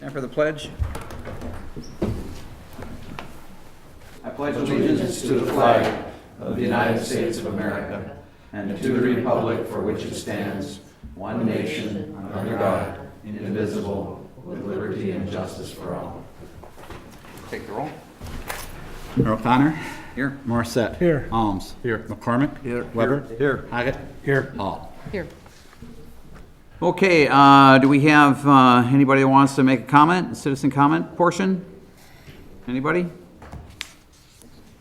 Time for the pledge. I pledge allegiance to the flag of the United States of America and to the republic for which it stands, one nation, under God, indivisible, with liberty and justice for all. Take the roll. O'Connor. Here. Morissette. Here. Alms. Here. McCormick. Here. Weber. Here. Haggett. Here. Hall. Here. Okay, do we have anybody that wants to make a comment, citizen comment portion? Anybody?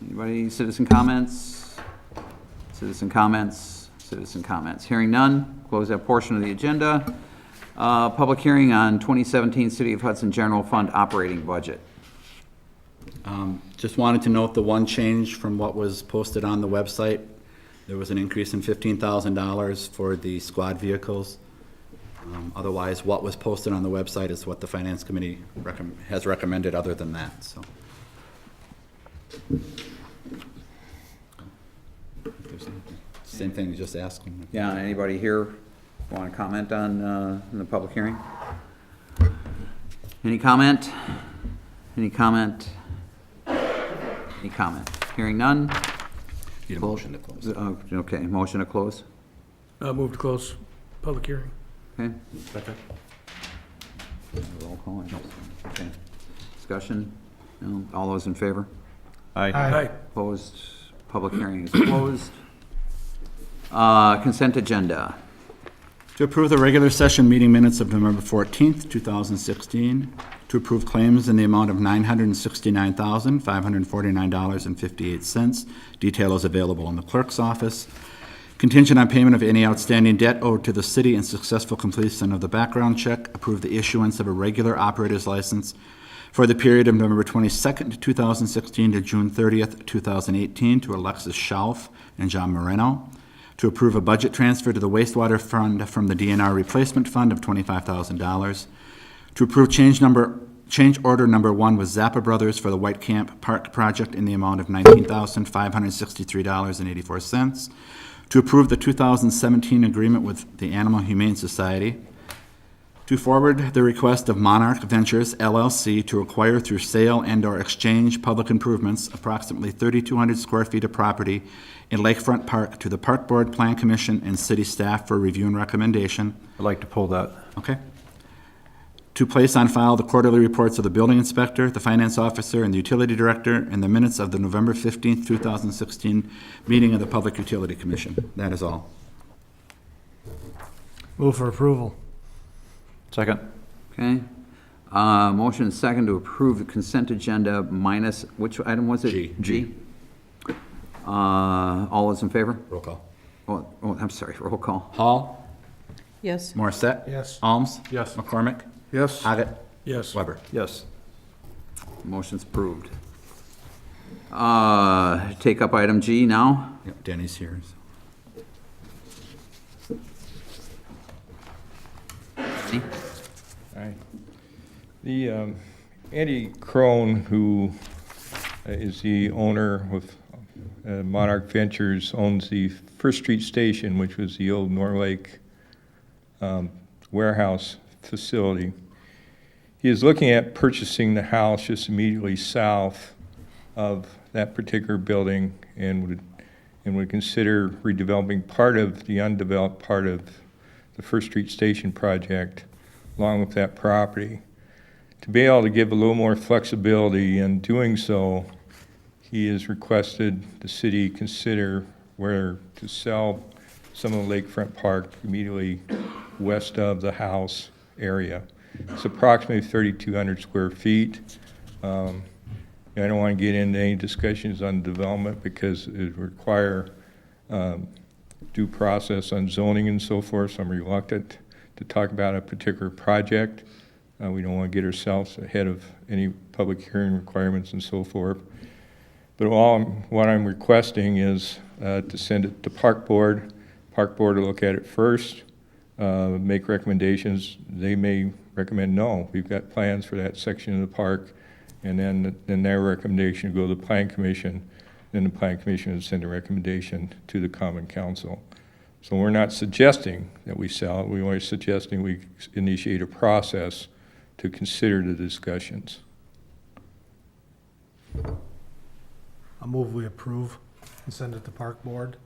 Anybody, citizen comments? Citizen comments, citizen comments. Hearing none, close that portion of the agenda. Public hearing on 2017 City of Hudson General Fund operating budget. Just wanted to note the one change from what was posted on the website. There was an increase in $15,000 for the squad vehicles. Otherwise, what was posted on the website is what the Finance Committee has recommended other than that, so. Same thing you just asked. Yeah, anybody here want to comment on the public hearing? Any comment? Any comment? Any comment? Hearing none? Need a motion to close. Okay, motion to close? Move to close public hearing. Okay. Second. Roll call, I guess. Okay. Discussion? No? All those in favor? Aye. Opposed? Public hearing is closed. Consent agenda. To approve the regular session meeting minutes of November 14th, 2016. To approve claims in the amount of $969,549.58. Detail is available in the clerk's office. Contingent on payment of any outstanding debt owed to the city and successful completion of the background check. Approve the issuance of a regular operator's license for the period of November 22nd, 2016 to June 30th, 2018 to Alexis Schauf and John Moreno. To approve a budget transfer to the wastewater fund from the DNR replacement fund of $25,000. To approve change order number 1 with Zappa Brothers for the White Camp Park project in the amount of $19,563.84. To approve the 2017 agreement with the Animal Humane Society. To forward the request of Monarch Ventures LLC to acquire through sale and/or exchange public improvements approximately 3,200 square feet of property in Lakefront Park to the Park Board, Plan Commission, and city staff for review and recommendation. I'd like to pull that. Okay. To place on file the quarterly reports of the building inspector, the finance officer, and the utility director, and the minutes of the November 15th, 2016 meeting of the Public Utility Commission. That is all. Move for approval. Second. Okay. Motion and second to approve the consent agenda minus, which item was it? G. All those in favor? Roll call. Oh, I'm sorry, roll call. Hall. Yes. Morissette. Yes. Alms. Yes. McCormick. Yes. Haggett. Yes. Weber. Yes. Motion's approved. Take up item G now. Yep, Denny's here. Any? All right. The Andy Crone, who is the owner of Monarch Ventures, owns the First Street Station, which was the old Norlake warehouse facility. He is looking at purchasing the house just immediately south of that particular building and would consider redeveloping part of the undeveloped part of the First Street Station project along with that property. To be able to give a little more flexibility in doing so, he has requested the city consider where to sell some of the Lakefront Park immediately west of the house area. It's approximately 3,200 square feet. I don't want to get into any discussions on development because it would require due process on zoning and so forth, so I'm reluctant to talk about a particular project. We don't want to get ourselves ahead of any public hearing requirements and so forth. But what I'm requesting is to send it to Park Board. Park Board will look at it first, make recommendations. They may recommend no. We've got plans for that section of the park, and then their recommendation will go to the Plan Commission. Then the Plan Commission will send a recommendation to the Common Council. So we're not suggesting that we sell it. We're only suggesting we initiate a process to consider the discussions. I'll move we approve and send it to Park Board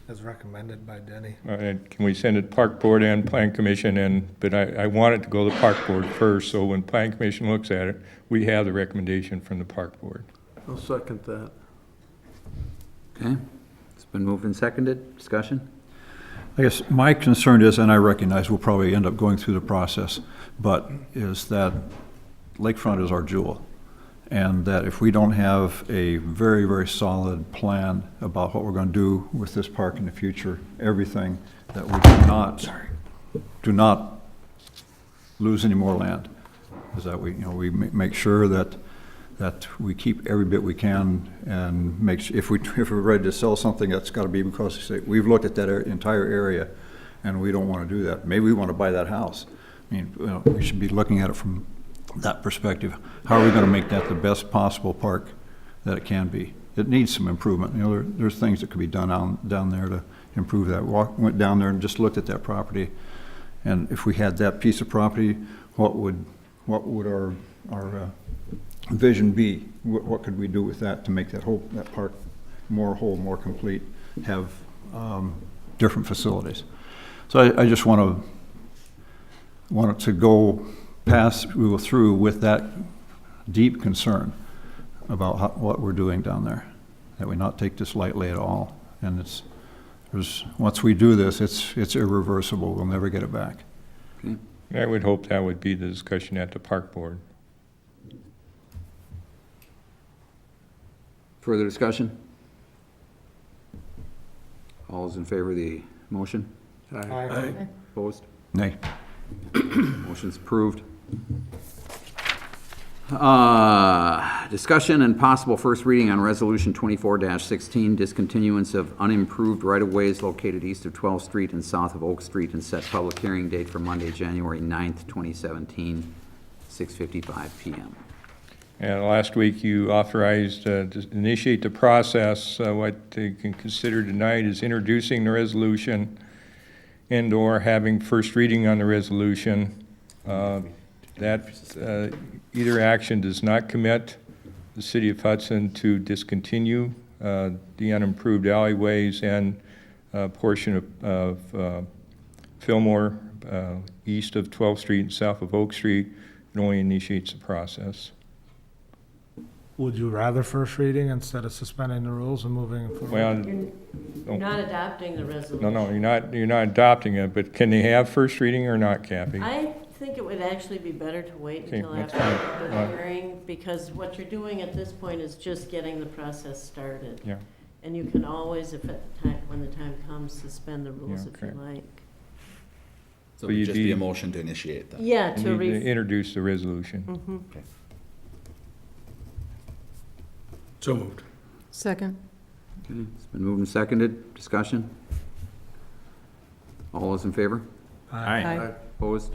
as recommended by Denny. Can we send it to Park Board and Plan Commission, but I want it to go to Park Board first, so when Plan Commission looks at it, we have the recommendation from the Park Board. I'll second that. Okay, it's been moved and seconded. Discussion? I guess my concern is, and I recognize we'll probably end up going through the process, but is that lakefront is our jewel. And that if we don't have a very, very solid plan about what we're going to do with this park in the future, everything, that we do not lose any more land. Is that we make sure that we keep every bit we can, and if we're ready to sell something, that's got to be because we've looked at that entire area and we don't want to do that. Maybe we want to buy that house. I mean, we should be looking at it from that perspective. How are we going to make that the best possible park that it can be? It needs some improvement. There's things that could be done down there to improve that. Went down there and just looked at that property, and if we had that piece of property, what would our vision be? What could we do with that to make that park more whole, more complete, have different facilities? So I just want it to go through with that deep concern about what we're doing down there, that we not take this lightly at all. And once we do this, it's irreversible. We'll never get it back. Okay. I would hope that would be the discussion at the Park Board. Further discussion? All those in favor of the motion? Aye. Opposed? Nay. Motion's approved. Discussion and possible first reading on Resolution 24-16, discontinuance of unimproved right-of-ways located east of 12th Street and south of Oak Street, and set public hearing date for Monday, January 9th, 2017, 6:55 PM. And last week, you authorized to initiate the process. What you can consider tonight is introducing the resolution and/or having first reading on the resolution. Either action does not commit the City of Hudson to discontinue the unimproved alleyways and a portion of Fillmore east of 12th Street and south of Oak Street. It only initiates the process. Would you rather first reading instead of suspending the rules and moving forward? Well, You're not adopting the resolution. no, you're not adopting it, but can they have first reading or not, Kathy? I think it would actually be better to wait Okay, until that's after fine. the hearing, because what you're doing at this point is just getting the process started. Yeah. And you can always, when the time comes, suspend the rules Yeah, if you okay. like. So But it'd you just be a need- motion to initiate that. Yeah, You to need to re, introduce the resolution. Mhm. So moved. Second. Okay, it's been moved and seconded. Discussion? All those in favor? Aye. Opposed?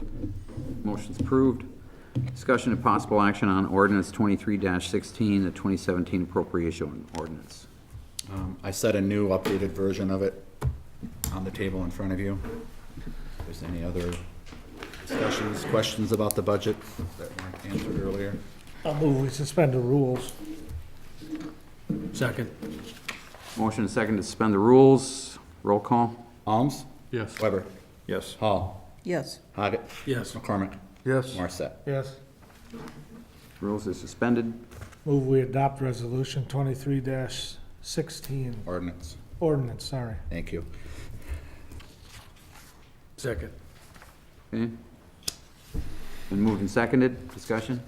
Motion's approved. Discussion and possible action on ordinance 23-16, the 2017 appropriation ordinance. I set a new updated version of it on the table in front of you. If there's any other discussions, questions about the budget that weren't answered earlier? I'll move we suspend the rules. Second. Motion and second to suspend the rules. Roll call. Alms? Yes. Weber? Yes. Hall? Yes. Hoggett? Yes. McCormick? Yes. Morissette? Yes. Rules is suspended. Move we adopt resolution 23-16, Ordinance. ordinance, sorry. Thank you. Second. Okay. Been moved and seconded. Discussion?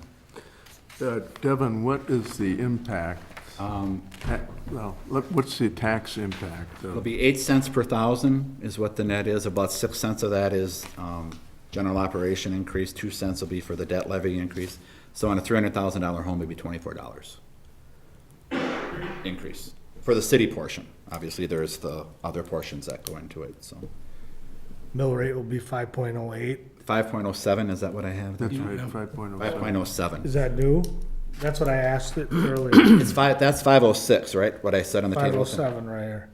Devin, what is the impact? What's the tax impact? It'll be 8 cents per thousand is what the net is. About 6 cents of that is general operation increase. 2 cents will be for the debt levy increase. So on a $300,000 home, it'd be $24 increase for the city portion. Obviously, there's the other portions that go into it, so. Mill rate will be 5.08. 5.07, is that what I have? That's right, 5.07. 5.07. Is that new? That's what I asked it earlier. It's that's 506, right? What I said on the table? 507 right here.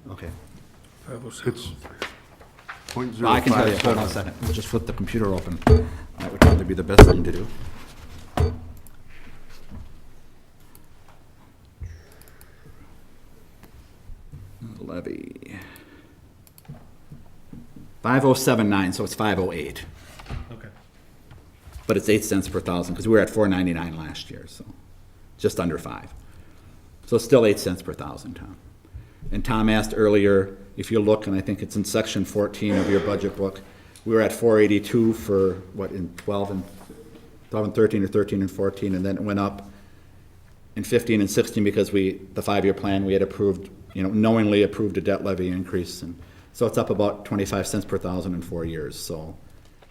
Okay. It's, Well, I can tell you, hold on a second, we'll just flip the computer open. That would probably be the best thing to do. Levy. 5079, so it's 508, Okay. but it's 8 cents per thousand, because we were at 499 last year, so just under 5. So it's still 8 cents per thousand, Tom. And Tom asked earlier, if you look, and I think it's in section 14 of your budget book, we were at 482 for, what, in 12 and 13, or 13 and 14, and then it went up in 15 and 16 because the 5-year plan, we had approved, knowingly approved a debt levy increase, and so it's up about 25 cents per thousand in 4 years. So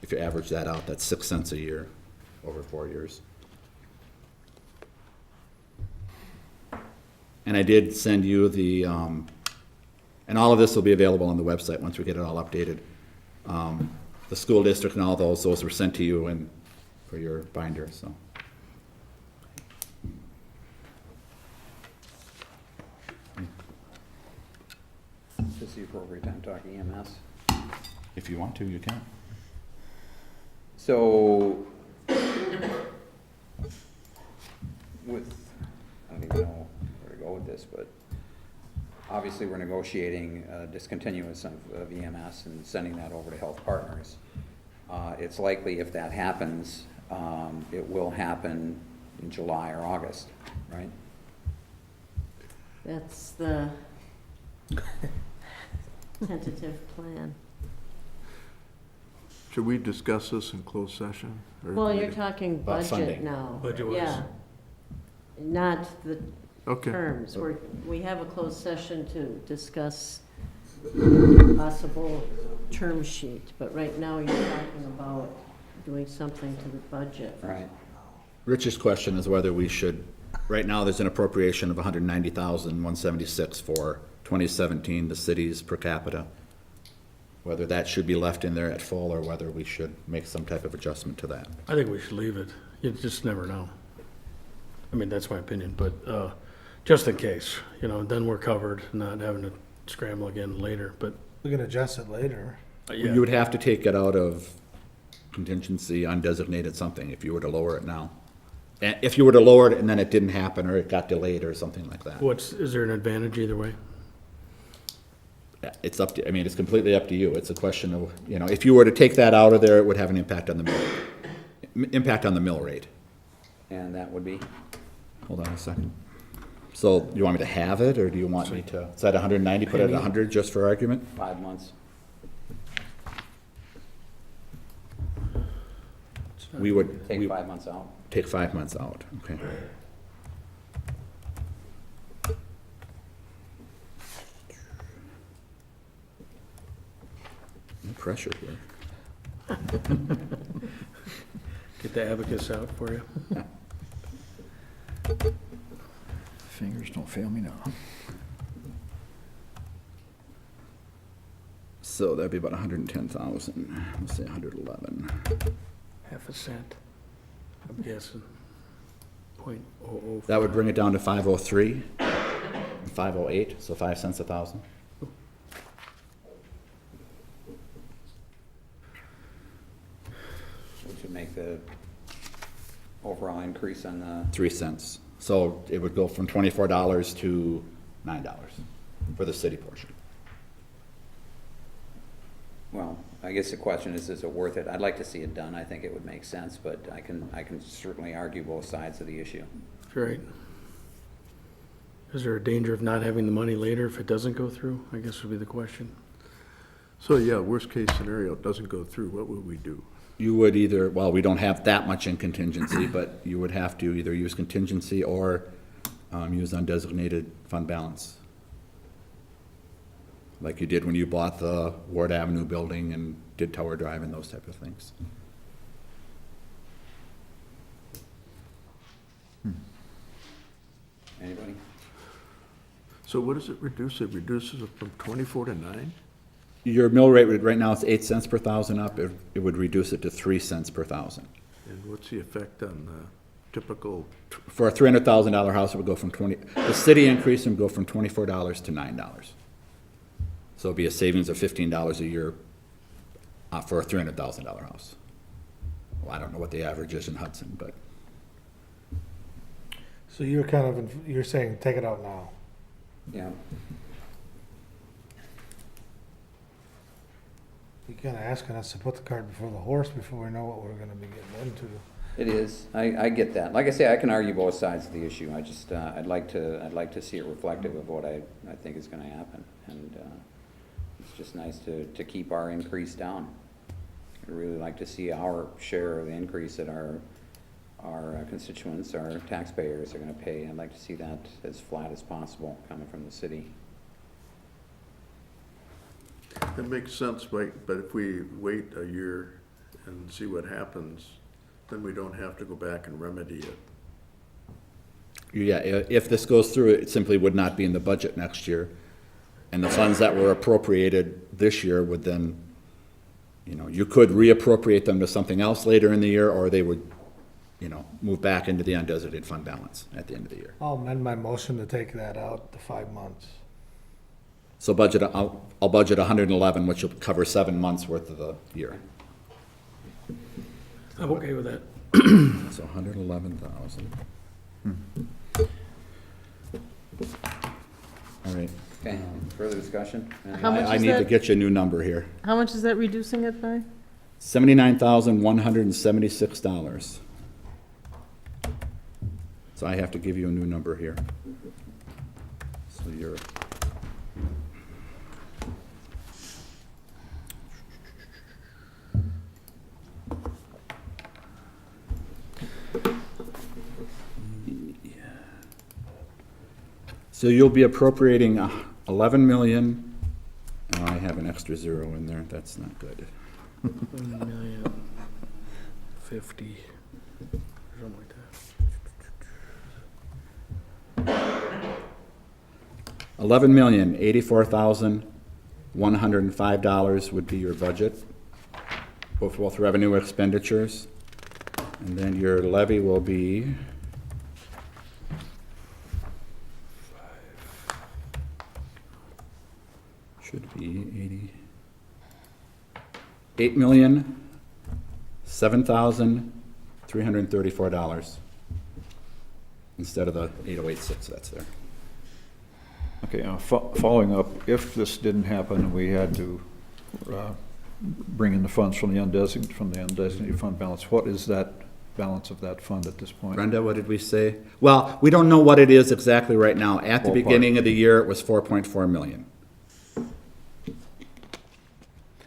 if you average that out, that's 6 cents a year over 4 years. And I did send you the, and all of this will be available on the website once we get it all updated. The school district and all those were sent to you and for your binder, so. This is the appropriate time to talk EMS. If you want to, you can. So, with, I don't even know where to go with this, but obviously we're negotiating discontinuance of EMS and sending that over to Health Partners. It's likely if that happens, it will happen in July or August, right? That's the tentative plan. Should we discuss this in closed session? or- Well, you're talking About budget funding. now. Budget-wise. Yeah. Not the Okay. terms. We have a closed session to discuss possible term sheet, but right now you're talking about doing something to the budget. Right. Rich's question is whether we should, right now, there's an appropriation of $190,176 for 2017, the city's per capita. Whether that should be left in there at full, or whether we should make some type of adjustment to that. I think we should leave it. You just never know. I mean, that's my opinion, but just in case, then we're covered, not having to scramble again later, but We can adjust it later. yeah. You would have to take it out of contingency, undesignated something, if you were to lower it now. And if you were to lower it and then it didn't happen, or it got delayed or something like that. Is there an advantage either way? It's up to, it's completely up to you. It's a question of, if you were to take that out of there, it would have an impact on the mill rate. And that would be? Hold on a second. So you want me to have it, or do you want me to, is that 190, put it at 100 just for argument? 5 months. We would. Take 5 months out. Take 5 months out, okay. No pressure here. Get the abacus out for you. Fingers don't fail me now. So that'd be about 110,000, let's say 111. Half a cent, I'm guessing. .00. That would bring it down to 503, 508, so 5 cents a thousand. Which would make the overall increase on the, 3 cents. So it would go from $24 to $9 for the city portion. well, I guess the question is it worth it? I'd like to see it done. I think it would make sense, but I can certainly argue both sides of the issue. Right. Is there a danger of not having the money later if it doesn't go through? I guess would be the question. So, yeah, worst case scenario, it doesn't go through, what would we do? You would either, well, we don't have that much in contingency, but you would have to either use contingency or use undesignated fund balance. Like you did when you bought the Ward Avenue building and did Tower Drive and those type of things. Anybody? So what does it reduce? It reduces it from 24 to 9? Your mill rate, right now it's 8 cents per thousand up, it would reduce it to 3 cents per thousand. And what's the effect on the typical, For a $300,000 house, it would go from the city increase would go from $24 to $9. So it'd be a savings of $15 a year for a $300,000 house. Well, I don't know what the average is in Hudson, but So you're kind of, you're saying take it out now. Yeah. You're kind of asking us to put the cart before the horse before we know what we're gonna be getting into. It is. I get that. Like I say, I can argue both sides of the issue. I just, I'd like to see it reflective of what I think is gonna happen. And, it's just nice to keep our increase down. I'd really like to see our share of the increase that our constituents, our taxpayers are gonna pay. I'd like to see that as flat as possible coming from the city. That makes sense, but if we wait a year and see what happens, then we don't have to go back and remedy it. yeah, if this goes through, it simply would not be in the budget next year. And the funds that were appropriated this year would then, you could reappropriate them to something else later in the year, or they would, move back into the undesignated fund balance at the end of the year. I'll amend my motion to take that out to 5 months. So I'll budget 111, which will cover 7 months worth of the year. I'm okay with that. So 111,000. All right. Okay, further discussion? How much I is need to that? get you a new number here. How much is that reducing it by? $79,176. So I have to give you a new number here. So you're. So you'll be appropriating 11 million, and I have an extra zero in there, that's not good. 1,050,000, something like that. $11,084,105 would be your budget, both revenue expenditures. And then your levy will be should be $8,007,334 instead of the 808.6 that's there. Okay, following up, if this didn't happen, we had to bring in the funds from the undesignated fund balance, what is that balance of that fund at this point? Brenda, what did we say? Well, we don't know what it is exactly right now. At the Ballpark. beginning of the year, it was 4.4 million.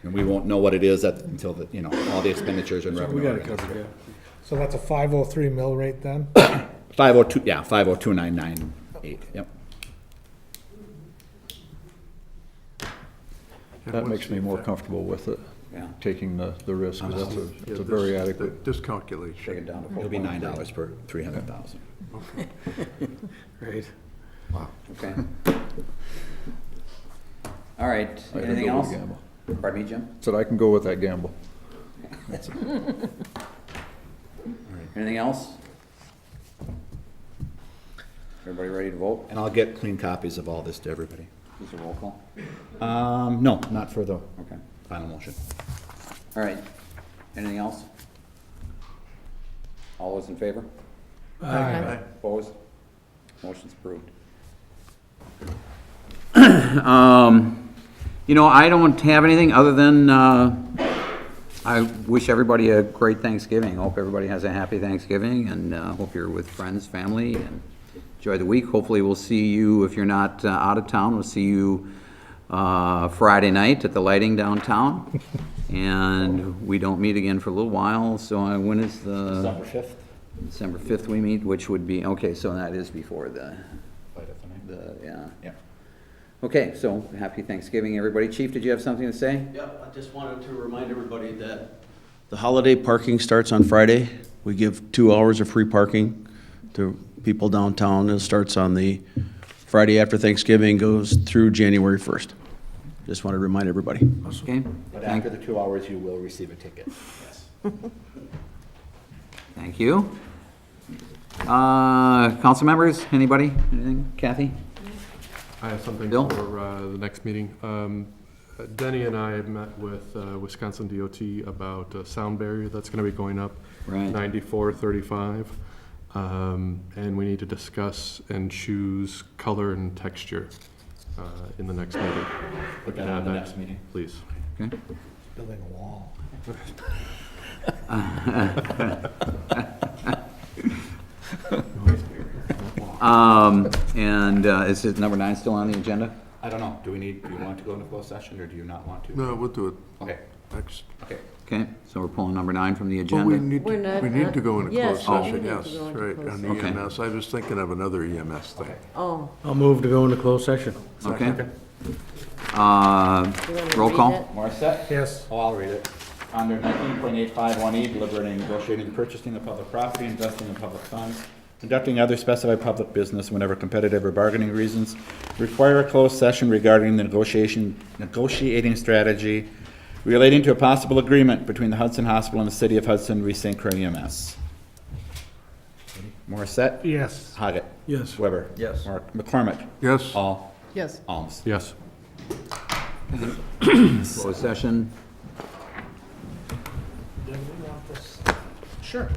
And we won't know what it is until all the expenditures and revenue. We got are it in. covered, yeah. So that's a 503 mill rate then? 502, yeah, 502,998, yep. That makes me more comfortable with it, Yeah, taking the risk, 'cause that's Yeah, it's a very adequate. This take calculation. it down to It'll be 4.3. $9 per 300,000. Right. Okay. All right, I can anything go with else? the gamble. Pardon me, Jim? Said I can go with that gamble. Anything else? Everybody ready to vote? And I'll get clean copies of all this to everybody. Is a roll call? No, not for the Okay. final motion. All right. Anything else? All those in favor? Aye. Opposed? Motion's approved. I don't have anything other than, I wish everybody a great Thanksgiving. I hope everybody has a happy Thanksgiving, and hope you're with friends, family, and enjoy the week. Hopefully we'll see you, if you're not out of town, we'll see you Friday night at the lighting downtown. And we don't meet again for a little while, so when is the? December 5th. December 5th we meet, which would be, okay, so that is before yeah. Yeah. Okay, so happy Thanksgiving, everybody. Chief, did you have something to say? Yep, I just wanted to remind everybody that the holiday parking starts on Friday. We give 2 hours of free parking to people downtown. It starts on the Friday after Thanksgiving, goes through January 1st. Just wanted to remind everybody. Okay. But after the 2 hours, you will receive a ticket. Thank you. Council members, anybody? Anything? Kathy? I have something Bill? for the next meeting. Denny and I have met with Wisconsin DOT about a sound barrier that's going to be going up Right. 9435. And we need to discuss and choose color and texture in the next meeting. Put that on the next meeting. Please. Okay. Building a wall. And is it number 9 still on the agenda? I don't know. Do you want to go into closed session, or do you not want to? No, we'll do it Okay, next. okay, so we're pulling number 9 from the Well, we agenda? need We're not to, we need to go into yes, closed we session, need to yes, go into right, closed on the Okay. EMS. I was thinking of another EMS thing. Oh. I'll move to go into closed session. Okay. You wanna Roll read call? it? Morissette? Yes. Oh, I'll read it. Under 19.851E, deliberating, negotiating, purchasing of public property, investing in public funds, conducting other specified public business whenever competitive or bargaining reasons require a closed session regarding the negotiating strategy relating to a possible agreement between the Hudson Hospital and the City of Hudson re St. Croix EMS. Morissette? Yes. Haggett? Yes. Weber? Yes. McCormick? Yes? All? Yes. Alms? Yes. Closed session. Sure.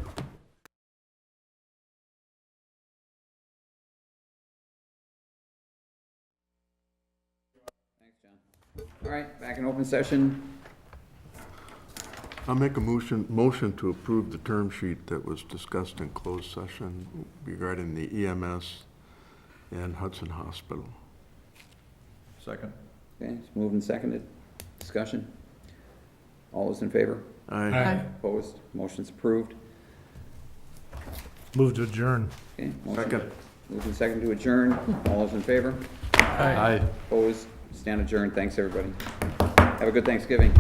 Thanks, John. All right, back in open session. I'll make a motion to approve the term sheet that was discussed in closed session regarding the EMS and Hudson Hospital. Second. Okay, it's moved and seconded. Discussion. All those in favor? Aye. Opposed? Motion's approved. Move to adjourn. Okay, motion Second. moved and seconded to adjourn. All those in favor? Aye. Opposed? Stand adjourned. Thanks, everybody. Have a good Thanksgiving.